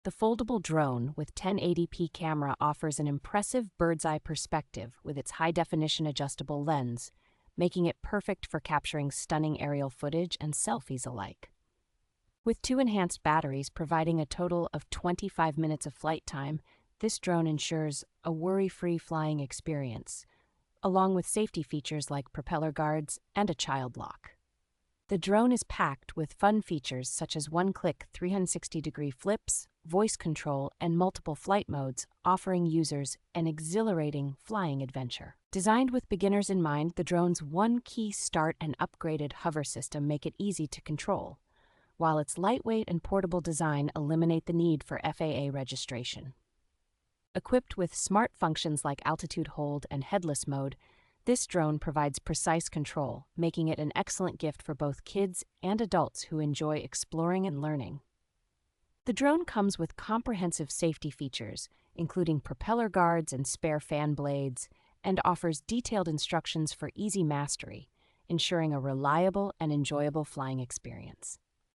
The foldable drone with 1080p camera offers an impressive bird's-eye perspective with its high-definition adjustable lens, making it perfect for capturing stunning aerial footage and selfies alike. With two enhanced batteries providing a total of 25 minutes of flight time, this drone ensures a worry-free flying experience, along with safety features like propeller guards and a child lock. The drone is packed with fun features such as one-click 360-degree flips, voice control, and multiple flight modes, offering users an exhilarating flying adventure. Designed with beginners in mind, the drone's one-key start and upgraded hover system make it easy to control, while its lightweight and portable design eliminate the need for FAA registration. Equipped with smart functions like altitude hold and headless mode, this drone provides precise control, making it an excellent gift for both kids and adults who enjoy exploring and learning. The drone comes with comprehensive safety features, including propeller guards and spare fan blades, and offers detailed instructions for easy mastery, ensuring a reliable and enjoyable flying experience.